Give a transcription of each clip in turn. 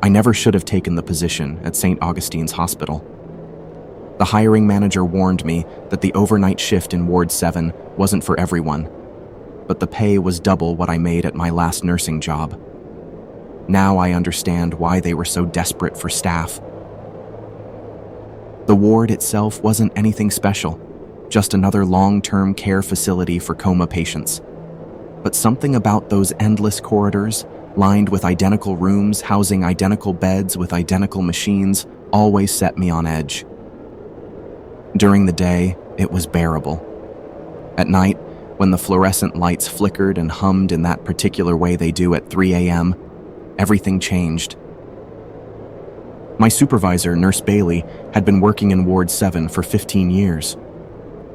I never should have taken the position at St. Augustine's Hospital. The hiring manager warned me that the overnight shift in Ward 7 wasn't for everyone, but the pay was double what I made at my last nursing job. Now I understand why they were so desperate for staff. The ward itself wasn't anything special, just another long-term care facility for coma patients. But something about those endless corridors, lined with identical rooms housing identical beds with identical machines, always set me on edge. During the day, it was bearable. At night, when the fluorescent lights flickered and hummed in that particular way they do at 3 a.m., everything changed. My supervisor, Nurse Bailey, had been working in Ward 7 for 15 years.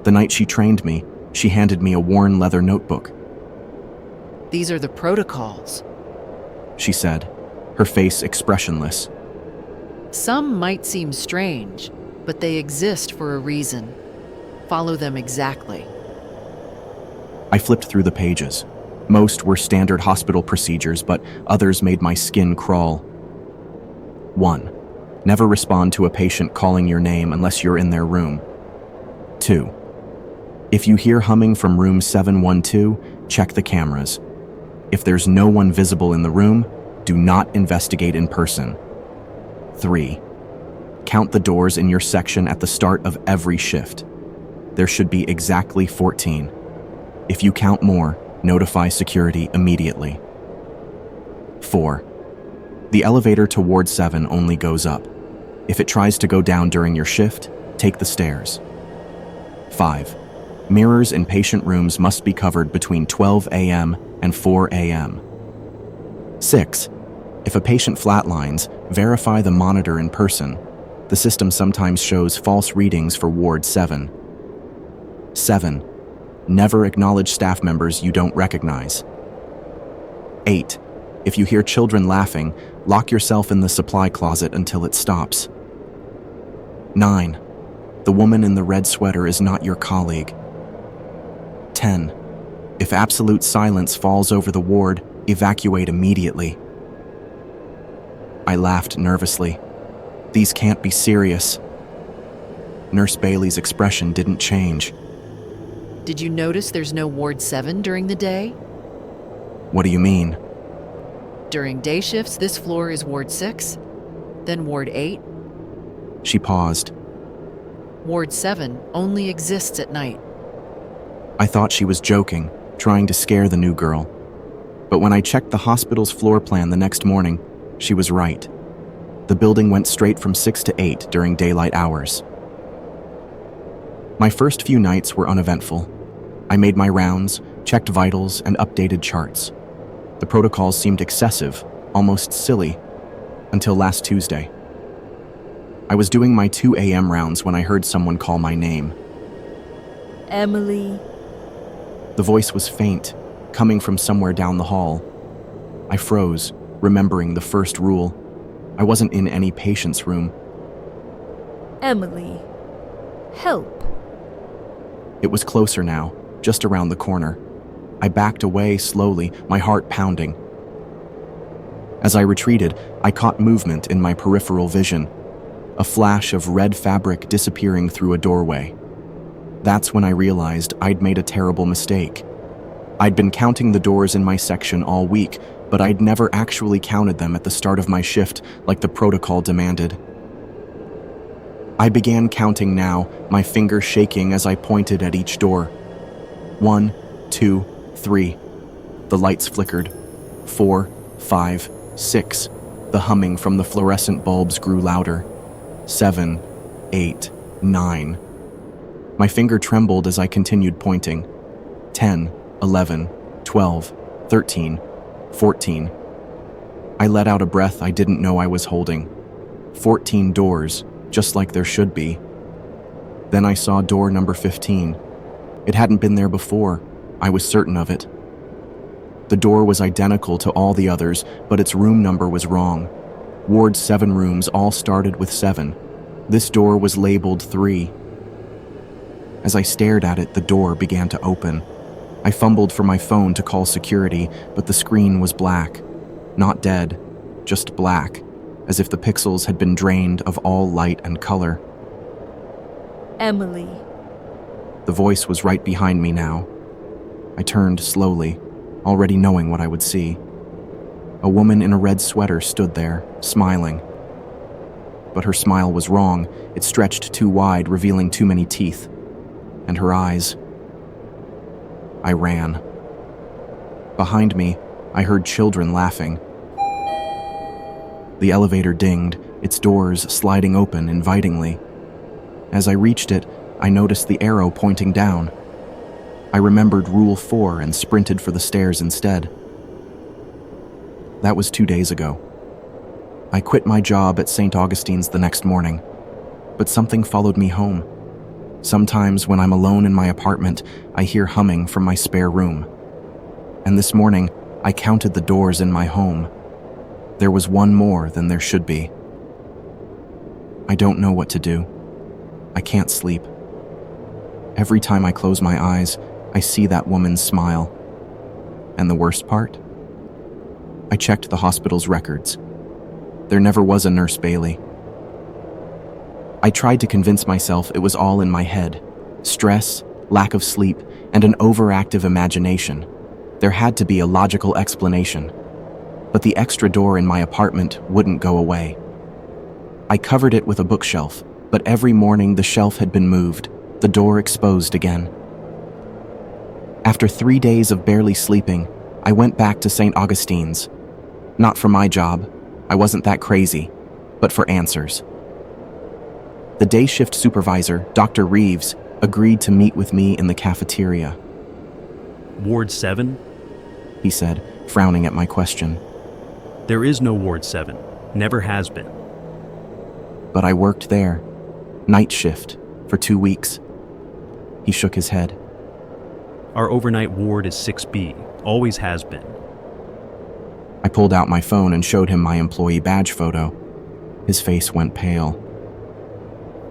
The night she trained me, she handed me a worn leather notebook. "These are the protocols," she said, her face expressionless. "Some might seem strange, but they exist for a reason. Follow them exactly." I flipped through the pages. Most were standard hospital procedures, but others made my skin crawl. 1. Never respond to a patient calling your name unless you're in their room. 2. If you hear humming from room 712, check the cameras. If there's no one visible in the room, do not investigate in person. 3. Count the doors in your section at the start of every shift. There should be exactly 14. If you count more, notify security immediately. 4. The elevator to Ward 7 only goes up. If it tries to go down during your shift, take the stairs. 5. Mirrors in patient rooms must be covered between 12 a.m. and 4 a.m. 6. If a patient flatlines, verify the monitor in person. The system sometimes shows false readings for Ward 7. 7. Never acknowledge staff members you don't recognize. 8. If you hear children laughing, lock yourself in the supply closet until it stops. 9. The woman in the red sweater is not your colleague. 10. If absolute silence falls over the ward, evacuate immediately. I laughed nervously. These can't be serious. Nurse Bailey's expression didn't change. "Did you notice there's no Ward 7 during the day?" What do you mean? "During day shifts, this floor is Ward 6, then Ward 8. She paused. Ward 7 only exists at night." I thought she was joking, trying to scare the new girl. But when I checked the hospital's floor plan the next morning, she was right. The building went straight from 6 to 8 during daylight hours. My first few nights were uneventful. I made my rounds, checked vitals, and updated charts. The protocols seemed excessive, almost silly, until last Tuesday. I was doing my 2 a.m. rounds when I heard someone call my name. "Emily." The voice was faint, coming from somewhere down the hall. I froze, remembering the first rule. I wasn't in any patient's room. "Emily. Help." It was closer now, just around the corner. I backed away slowly, my heart pounding. As I retreated, I caught movement in my peripheral vision, a flash of red fabric disappearing through a doorway. That's when I realized I'd made a terrible mistake. I'd been counting the doors in my section all week, but I'd never actually counted them at the start of my shift like the protocol demanded. I began counting now, my finger shaking as I pointed at each door. 1, 2, 3. The lights flickered. 4, 5, 6. The humming from the fluorescent bulbs grew louder. 7, 8, 9. My finger trembled as I continued pointing. 10, 11, 12, 13, 14. I let out a breath I didn't know I was holding. 14 doors, just like there should be. Then I saw door number 15. It hadn't been there before. I was certain of it. The door was identical to all the others, but its room number was wrong. Ward 7 rooms all started with 7. This door was labeled 3. As I stared at it, the door began to open. I fumbled for my phone to call security, but the screen was black. Not dead, just black. as if the pixels had been drained of all light and color. Emily. The voice was right behind me now. I turned slowly, already knowing what I would see. A woman in a red sweater stood there, smiling. But her smile was wrong. It stretched too wide, revealing too many teeth. And her eyes. I ran. Behind me, I heard children laughing. The elevator dinged, its doors sliding open invitingly. As I reached it, I noticed the arrow pointing down. I remembered Rule 4 and sprinted for the stairs instead. That was 2 days ago. I quit my job at St. Augustine's the next morning, but something followed me home. Sometimes when I'm alone in my apartment, I hear humming from my spare room. And this morning, I counted the doors in my home. There was one more than there should be. I don't know what to do. I can't sleep. Every time I close my eyes, I see that woman's smile. And the worst part? I checked the hospital's records. There never was a Nurse Bailey. I tried to convince myself it was all in my head. Stress, lack of sleep, and an overactive imagination. There had to be a logical explanation. But the extra door in my apartment wouldn't go away. I covered it with a bookshelf, but every morning the shelf had been moved, the door exposed again. After 3 days of barely sleeping, I went back to St. Augustine's. Not for my job, I wasn't that crazy, but for answers. The day shift supervisor, Dr. Reeves, agreed to meet with me in the cafeteria. Ward 7? He said, frowning at my question. There is no Ward 7. Never has been. But I worked there, night shift, for 2 weeks. He shook his head. Our overnight ward is 6B. Always has been. I pulled out my phone and showed him my employee badge photo. His face went pale.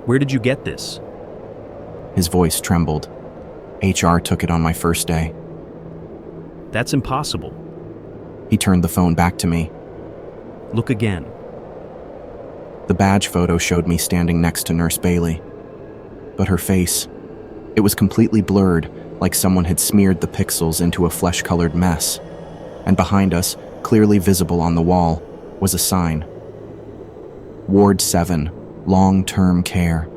Where did you get this? His voice trembled. HR took it on my first day. That's impossible. He turned the phone back to me. Look again. The badge photo showed me standing next to Nurse Bailey. But her face, it was completely blurred, like someone had smeared the pixels into a flesh-colored mess. And behind us, clearly visible on the wall, was a sign. Ward 7, long-term care.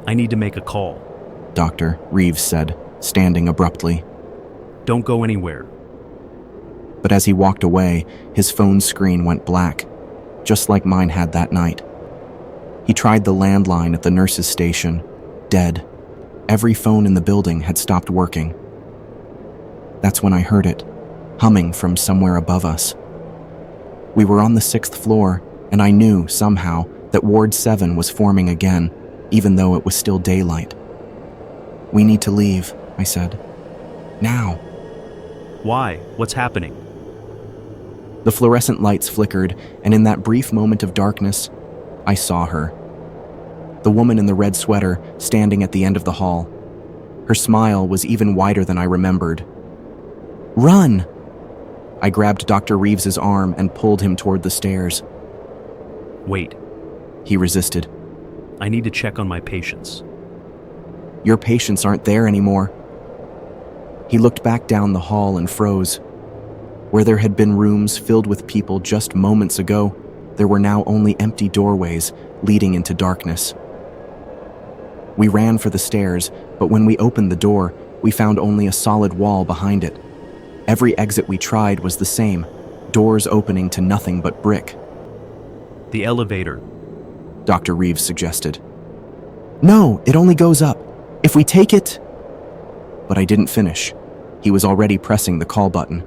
I need to make a call. Dr. Reeves said, standing abruptly. Don't go anywhere. But as he walked away, his phone screen went black, just like mine had that night. He tried the landline at the nurse's station, dead. Every phone in the building had stopped working. That's when I heard it, humming from somewhere above us. We were on the 6th floor, and I knew, somehow, that Ward 7 was forming again, even though it was still daylight. We need to leave, I said. Now. Why? What's happening? The fluorescent lights flickered, and in that brief moment of darkness, I saw her. The woman in the red sweater, standing at the end of the hall. Her smile was even wider than I remembered. Run! I grabbed Dr. Reeves's arm and pulled him toward the stairs. Wait. He resisted. I need to check on my patients. Your patients aren't there anymore. He looked back down the hall and froze. Where there had been rooms filled with people just moments ago, there were now only empty doorways leading into darkness. We ran for the stairs, but when we opened the door, we found only a solid wall behind it. Every exit we tried was the same, doors opening to nothing but brick. The elevator. Dr. Reeves suggested. No, it only goes up. If we take it... But I didn't finish. He was already pressing the call button.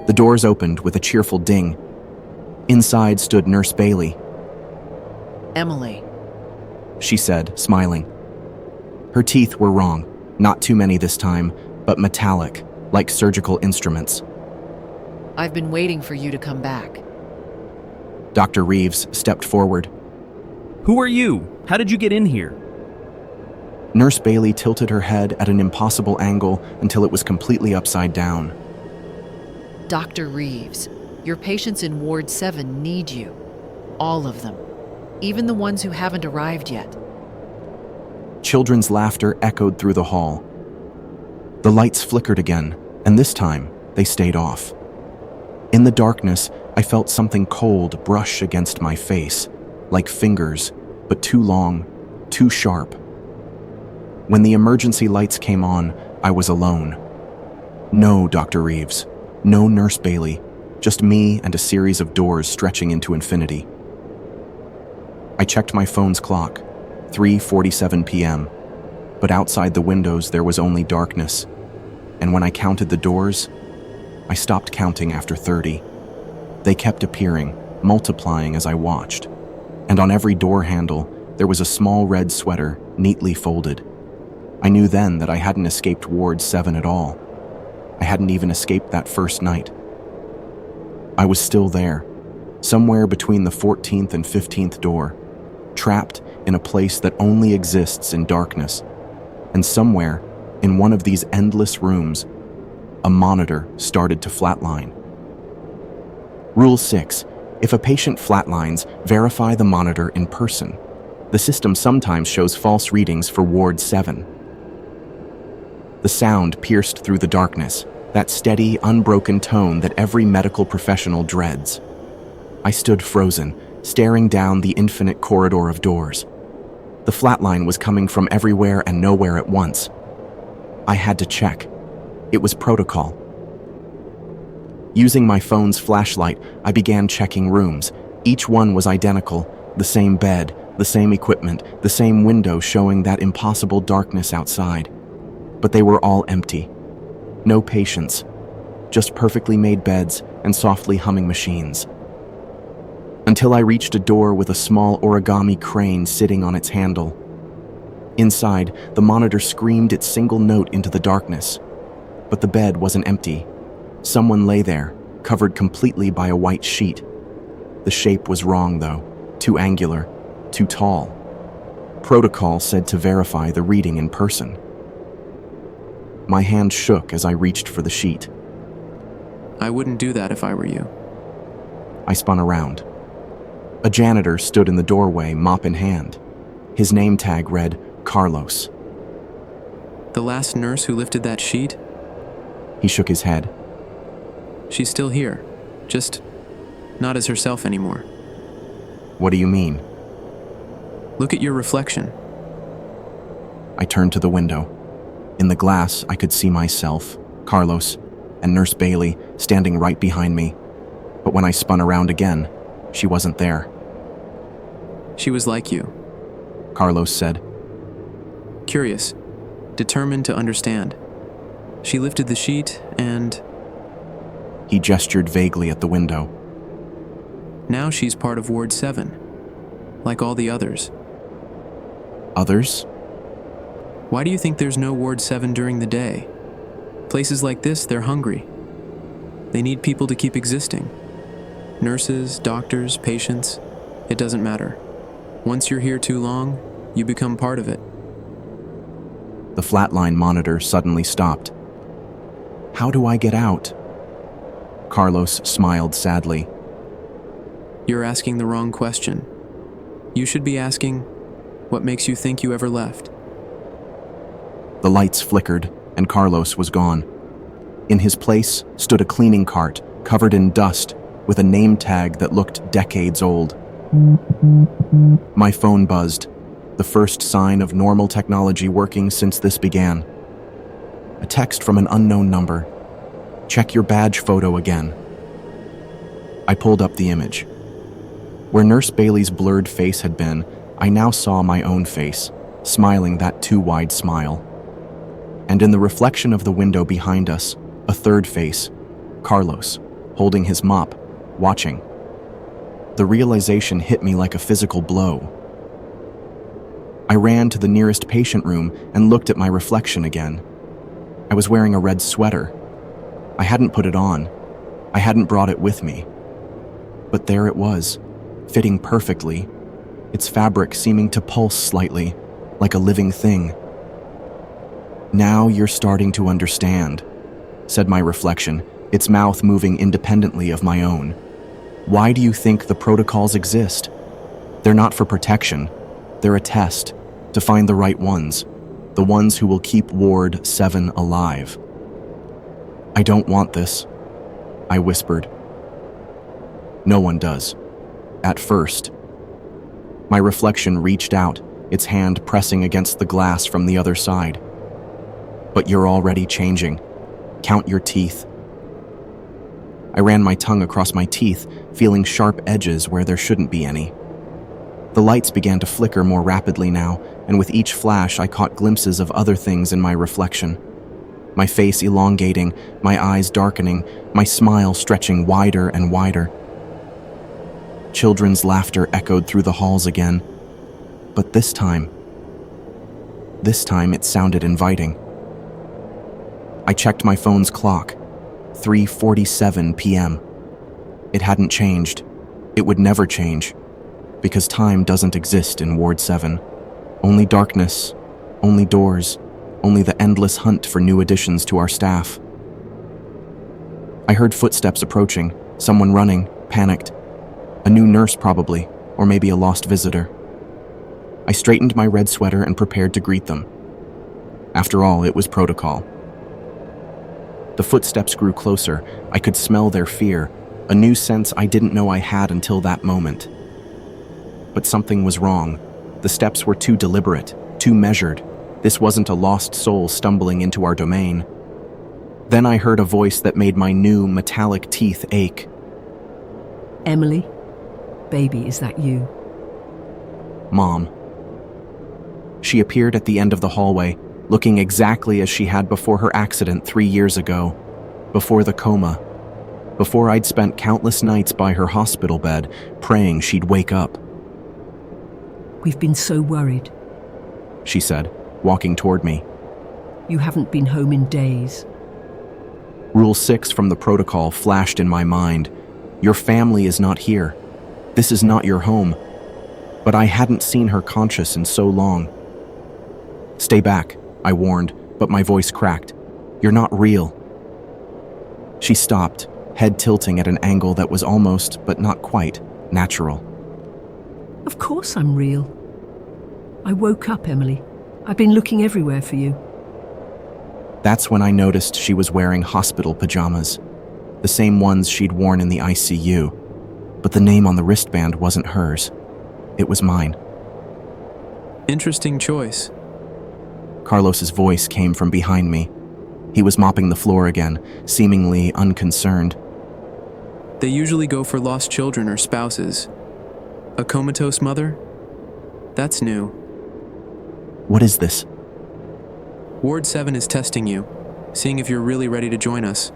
The doors opened with a cheerful ding. Inside stood Nurse Bailey. Emily. She said, smiling. Her teeth were wrong, not too many this time, but metallic, like surgical instruments. I've been waiting for you to come back. Dr. Reeves stepped forward. Who are you? How did you get in here? Nurse Bailey tilted her head at an impossible angle until it was completely upside down. Dr. Reeves, Your patients in Ward 7 need you. All of them. Even the ones who haven't arrived yet. Children's laughter echoed through the hall. The lights flickered again, and this time they stayed off. In the darkness, I felt something cold brush against my face, like fingers, but too long, too sharp. When the emergency lights came on, I was alone. No Dr. Reeves, no Nurse Bailey, just me and a series of doors stretching into infinity. I checked my phone's clock, 3:47 p.m., but outside the windows there was only darkness, and when I counted the doors, I stopped counting after 30. They kept appearing, multiplying as I watched, and on every door handle there was a small red sweater neatly folded. I knew then that I hadn't escaped Ward 7 at all. I hadn't even escaped that first night. I was still there, somewhere between the 14th and 15th door, trapped in a place that only exists in darkness, and somewhere in one of these endless rooms, a monitor started to flatline. Rule 6. If a patient flatlines, verify the monitor in person. The system sometimes shows false readings for Ward 7. The sound pierced through the darkness, that steady, unbroken tone that every medical professional dreads. I stood frozen, staring down the infinite corridor of doors. The flatline was coming from everywhere and nowhere at once. I had to check. It was protocol. Using my phone's flashlight, I began checking rooms. Each one was identical, the same bed, the same equipment, the same window showing that impossible darkness outside. But they were all empty. No patients, just perfectly made beds and softly humming machines. Until I reached a door with a small origami crane sitting on its handle. Inside, the monitor screamed its single note into the darkness. But the bed wasn't empty. Someone lay there, covered completely by a white sheet. The shape was wrong, though. Too angular, too tall. Protocol said to verify the reading in person. My hand shook as I reached for the sheet. I wouldn't do that if I were you. I spun around. A janitor stood in the doorway, mop in hand. His name tag read Carlos. The last nurse who lifted that sheet? He shook his head. She's still here, just not as herself anymore. What do you mean? Look at your reflection. I turned to the window. In the glass, I could see myself, Carlos, and Nurse Bailey standing right behind me. But when I spun around again, she wasn't there. She was like you. Carlos said. Curious, determined to understand. She lifted the sheet and... He gestured vaguely at the window. Now she's part of Ward 7, like all the others. Others? Why do you think there's no Ward 7 during the day? Places like this, they're hungry. They need people to keep existing. Nurses, doctors, patients, it doesn't matter. Once you're here too long, you become part of it. The flatline monitor suddenly stopped. How do I get out? Carlos smiled sadly. You're asking the wrong question. You should be asking, what makes you think you ever left? The lights flickered, and Carlos was gone. In his place stood a cleaning cart covered in dust with a name tag that looked decades old. My phone buzzed, the first sign of normal technology working since this began. A text from an unknown number. Check your badge photo again. I pulled up the image. Where Nurse Bailey's blurred face had been, I now saw my own face, smiling that too wide smile. And in the reflection of the window behind us, a third face, Carlos, holding his mop, watching. The realization hit me like a physical blow. I ran to the nearest patient room and looked at my reflection again. I was wearing a red sweater. I hadn't put it on. I hadn't brought it with me. But there it was, fitting perfectly, its fabric seeming to pulse slightly, like a living thing. Now you're starting to understand, said my reflection, its mouth moving independently of my own. Why do you think the protocols exist? They're not for protection. They're a test to find the right ones, the ones who will keep Ward 7 alive. I don't want this, I whispered. No one does. At first. My reflection reached out, its hand pressing against the glass from the other side. But you're already changing. Count your teeth. I ran my tongue across my teeth, feeling sharp edges where there shouldn't be any. The lights began to flicker more rapidly now, and with each flash I caught glimpses of other things in my reflection. My face elongating, my eyes darkening, my smile stretching wider and wider. Children's laughter echoed through the halls again, but this time it sounded inviting. I checked my phone's clock, 3:47 p.m. It hadn't changed. It would never change, because time doesn't exist in Ward 7. Only darkness, only doors, only the endless hunt for new additions to our staff. I heard footsteps approaching, someone running, panicked. A new nurse probably, or maybe a lost visitor. I straightened my red sweater and prepared to greet them. After all, it was protocol. The footsteps grew closer. I could smell their fear, a new sense I didn't know I had until that moment. But something was wrong. The steps were too deliberate, too measured. This wasn't a lost soul stumbling into our domain. Then I heard a voice that made my new metallic teeth ache. Emily, baby, is that you? Mom. She appeared at the end of the hallway, looking exactly as she had before her accident 3 years ago, before the coma, before I'd spent countless nights by her hospital bed, praying she'd wake up. We've been so worried. She said, walking toward me. You haven't been home in days. Rule 6 from the protocol flashed in my mind. Your family is not here. This is not your home. But I hadn't seen her conscious in so long. Stay back, I warned, but my voice cracked. You're not real. She stopped, head tilting at an angle that was almost, but not quite, natural. Of course I'm real. I woke up, Emily. I've been looking everywhere for you. That's when I noticed she was wearing hospital pajamas, the same ones she'd worn in the ICU, but the name on the wristband wasn't hers. It was mine. Interesting choice. Carlos's voice came from behind me. He was mopping the floor again, seemingly unconcerned. They usually go for lost children or spouses. A comatose mother? That's new. What is this? Ward 7 is testing you, seeing if you're really ready to join us.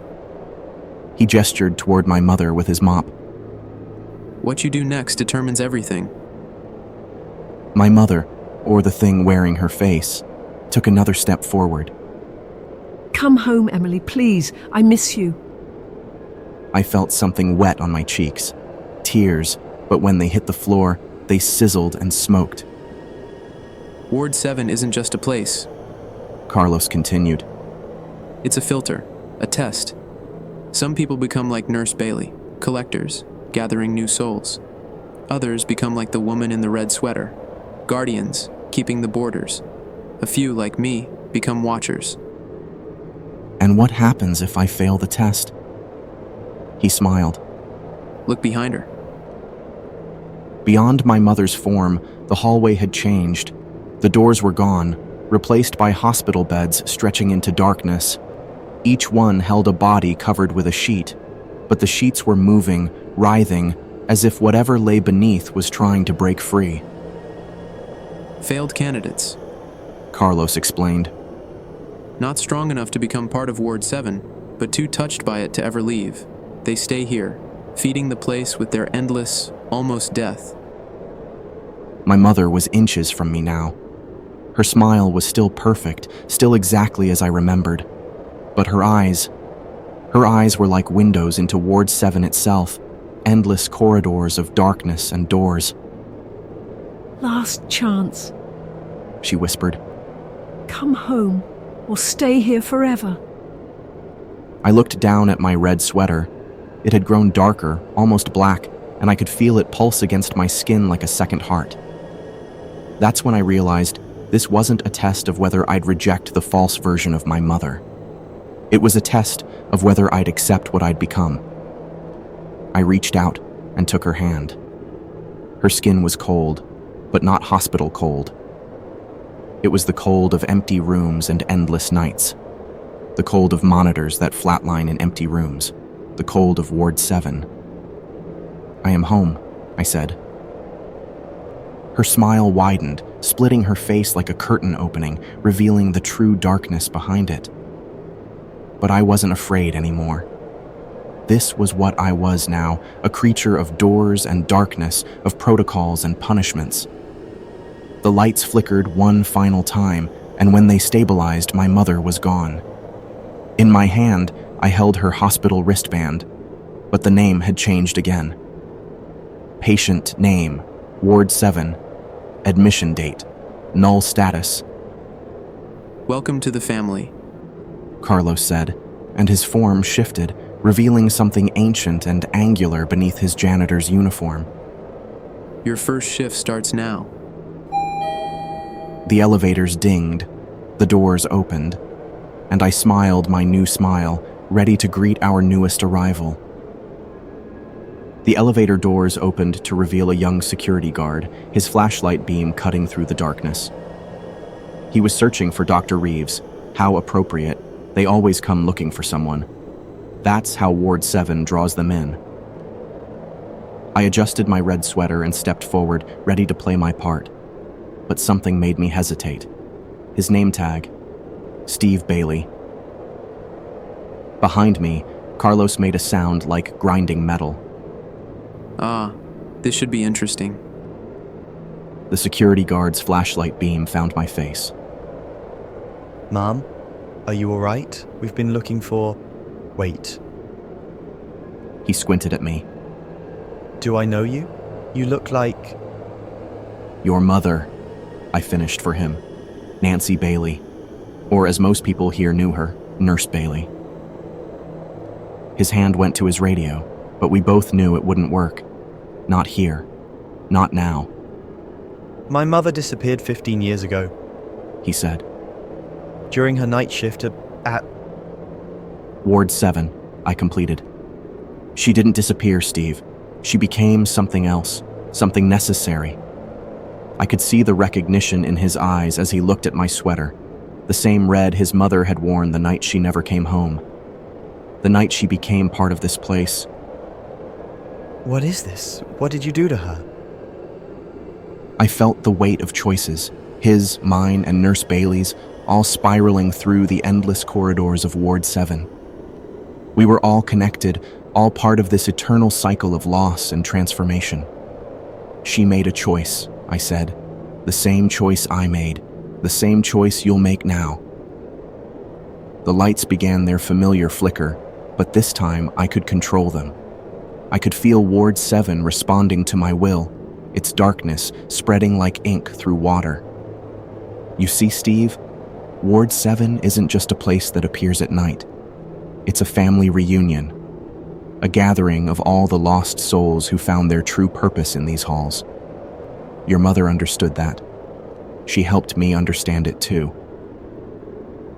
He gestured toward my mother with his mop. What you do next determines everything. My mother, or the thing wearing her face, took another step forward. Come home, Emily, please. I miss you. I felt something wet on my cheeks. Tears, but when they hit the floor, they sizzled and smoked. Ward 7 isn't just a place. Carlos continued. It's a filter, a test. Some people become like Nurse Bailey, collectors, gathering new souls. Others become like the woman in the red sweater, guardians, keeping the borders. A few, like me, become watchers. And what happens if I fail the test? He smiled. Look behind her. Beyond my mother's form, the hallway had changed. The doors were gone, replaced by hospital beds stretching into darkness. Each one held a body covered with a sheet, but the sheets were moving, writhing, as if whatever lay beneath was trying to break free. Failed candidates. Carlos explained. Not strong enough to become part of Ward 7, but too touched by it to ever leave. They stay here, feeding the place with their endless, almost death. My mother was inches from me now. Her smile was still perfect, still exactly as I remembered. But her eyes were like windows into Ward 7 itself, endless corridors of darkness and doors. Last chance. She whispered. Come home, or stay here forever. I looked down at my red sweater. It had grown darker, almost black, and I could feel it pulse against my skin like a second heart. That's when I realized this wasn't a test of whether I'd reject the false version of my mother. It was a test of whether I'd accept what I'd become. I reached out and took her hand. Her skin was cold, but not hospital cold. It was the cold of empty rooms and endless nights. The cold of monitors that flatline in empty rooms. The cold of Ward 7. "I am home," I said. Her smile widened, splitting her face like a curtain opening, revealing the true darkness behind it. But I wasn't afraid anymore. This was what I was now, a creature of doors and darkness, of protocols and punishments. The lights flickered one final time, and when they stabilized, my mother was gone. In my hand, I held her hospital wristband, but the name had changed again. Patient name, Ward 7, admission date, null status. Welcome to the family. Carlos said, and his form shifted, revealing something ancient and angular beneath his janitor's uniform. Your first shift starts now. The elevators dinged, the doors opened, and I smiled my new smile, ready to greet our newest arrival. The elevator doors opened to reveal a young security guard, his flashlight beam cutting through the darkness. He was searching for Dr. Reeves. How appropriate. They always come looking for someone. That's how Ward 7 draws them in. I adjusted my red sweater and stepped forward, ready to play my part. But something made me hesitate. His name tag, Steve Bailey. Behind me, Carlos made a sound like grinding metal. Ah, this should be interesting. The security guard's flashlight beam found my face. Mom, are you all right? We've been looking for... Wait, He squinted at me. do I know you? You look like... Your mother, I finished for him. Nancy Bailey. Or as most people here knew her, Nurse Bailey. His hand went to his radio, but we both knew it wouldn't work. Not here. Not now, My mother disappeared 15 years ago, he said. during her night shift at... Ward 7, I completed. She didn't disappear, Steve. She became something else, something necessary. I could see the recognition in his eyes as he looked at my sweater, the same red his mother had worn the night she never came home, the night she became part of this place. What is this? What did you do to her? I felt the weight of choices, his, mine, and Nurse Bailey's, all spiraling through the endless corridors of Ward 7. We were all connected, all part of this eternal cycle of loss and transformation. She made a choice, I said. The same choice I made, the same choice you'll make now. The lights began their familiar flicker, but this time I could control them. I could feel Ward 7 responding to my will, its darkness spreading like ink through water. You see, Steve, Ward 7 isn't just a place that appears at night. It's a family reunion, a gathering of all the lost souls who found their true purpose in these halls. Your mother understood that. She helped me understand it too.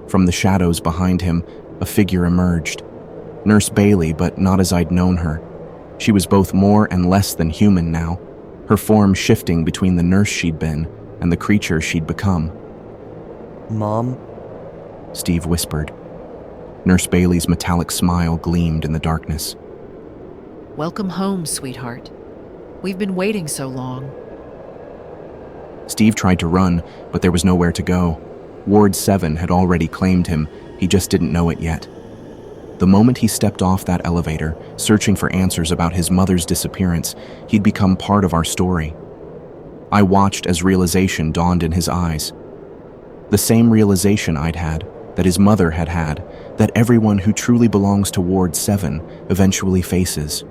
From the shadows behind him, a figure emerged. Nurse Bailey, but not as I'd known her. She was both more and less than human now, her form shifting between the nurse she'd been and the creature she'd become. Mom? Steve whispered. Nurse Bailey's metallic smile gleamed in the darkness. Welcome home, sweetheart. We've been waiting so long. Steve tried to run, but there was nowhere to go. Ward 7 had already claimed him, he just didn't know it yet. The moment he stepped off that elevator, searching for answers about his mother's disappearance, he'd become part of our story. I watched as realization dawned in his eyes. The same realization I'd had, that his mother had had, that everyone who truly belongs to Ward 7 eventually faces.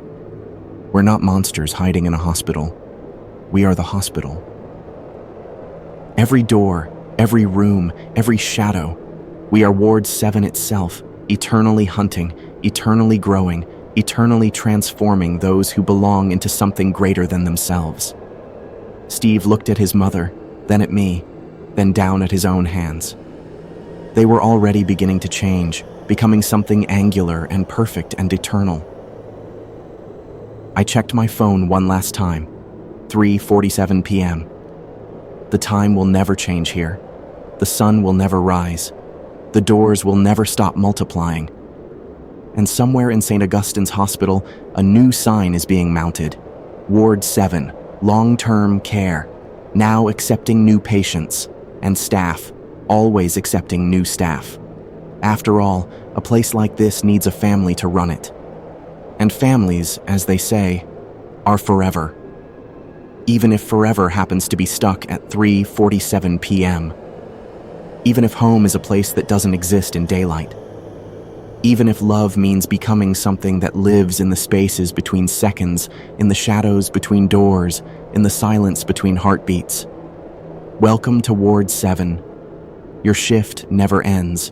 We're not monsters hiding in a hospital. We are the hospital. Every door, every room, every shadow. We are Ward 7 itself, eternally hunting, eternally growing, eternally transforming those who belong into something greater than themselves. Steve looked at his mother, then at me, then down at his own hands. They were already beginning to change, becoming something angular and perfect and eternal. I checked my phone one last time, 3:47 p.m. The time will never change here. The sun will never rise. The doors will never stop multiplying. And somewhere in St. Augustine's Hospital, a new sign is being mounted. Ward 7, long-term care, now accepting new patients, and staff, always accepting new staff. After all, a place like this needs a family to run it. And families, as they say, are forever. Even if forever happens to be stuck at 3:47 p.m. Even if home is a place that doesn't exist in daylight. Even if love means becoming something that lives in the spaces between seconds, in the shadows between doors, in the silence between heartbeats. Welcome to Ward 7. Your shift never ends.